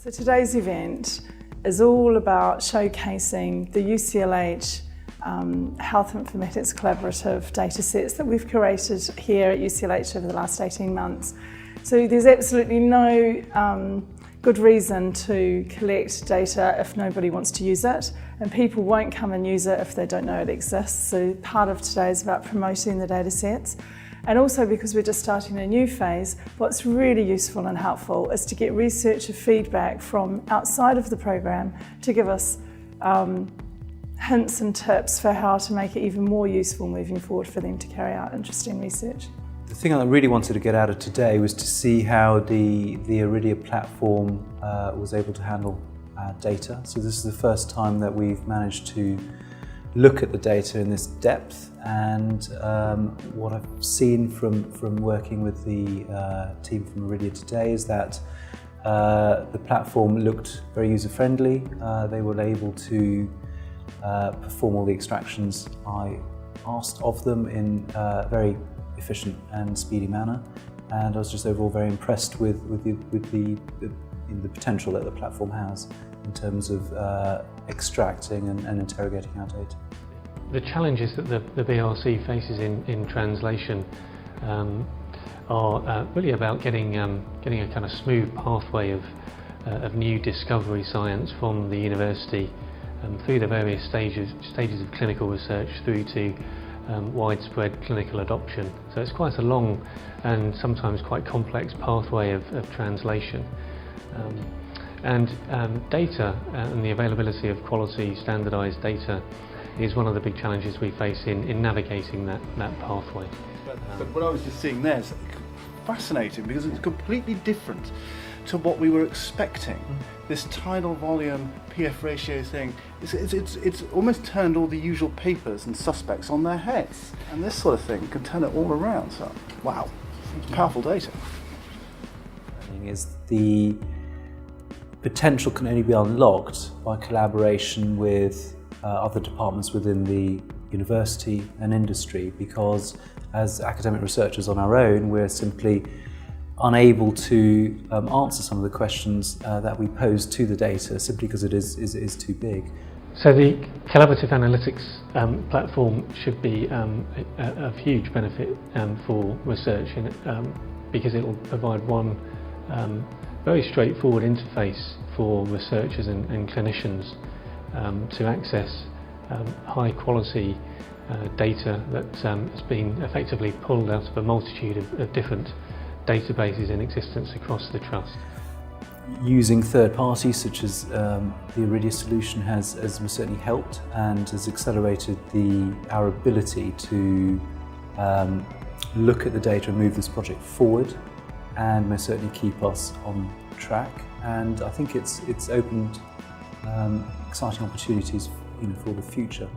So today's event is all about showcasing the UCLH Health Informatics Collaborative data sets that we've curated here at UCLH over the last 18 months. So there's absolutely no good reason to collect data if nobody wants to use it, and people won't come and use it if they don't know it exists. So part of today is about promoting the data sets. And also, because we're just starting a new phase, what's really useful and helpful is to get researcher feedback from outside of the program to give us hints and tips for how to make it even more useful moving forward for them to carry out interesting research. The thing I really wanted to get out of today was to see how the Iridia platform was able to handle data. So this is the first time that we've managed to look at the data in this depth, and what I've seen from working with the team from Iridia today is that the platform looked very user-friendly. They were able to perform all the extractions I asked of them in a very efficient and speedy manner, and I was just overall very impressed with the potential that the platform has in terms of extracting and interrogating our data. The challenges that the BRC faces in translation are really about getting a kind of smooth pathway of new discovery science from the university through the various stages of clinical research through to widespread clinical adoption. So it's quite a long and sometimes quite complex pathway of translation. Data and the availability of quality standardised data is one of the big challenges we face in navigating that pathway. But what I was just seeing there is fascinating, because it's completely different to what we were expecting. This tidal volume PF ratio thing, it's almost turned all the usual papers and suspects on their heads, and this sort of thing can turn it all around. So wow, it's powerful data. Is the potential can only be unlocked by collaboration with other departments within the university and industry, because as academic researchers on our own, we're simply unable to answer some of the questions that we pose to the data, simply because it is too big. So the collaborative analytics platform should be of huge benefit for research, because it will provide one very straightforward interface for researchers and clinicians to access high quality data that has been effectively pulled out of a multitude of different databases in existence across the Trust. Using third parties such as the Iridia solution has certainly helped and has accelerated our ability to look at the data and move this project forward, and most certainly keep us on track. And I think it's opened exciting opportunities for the future.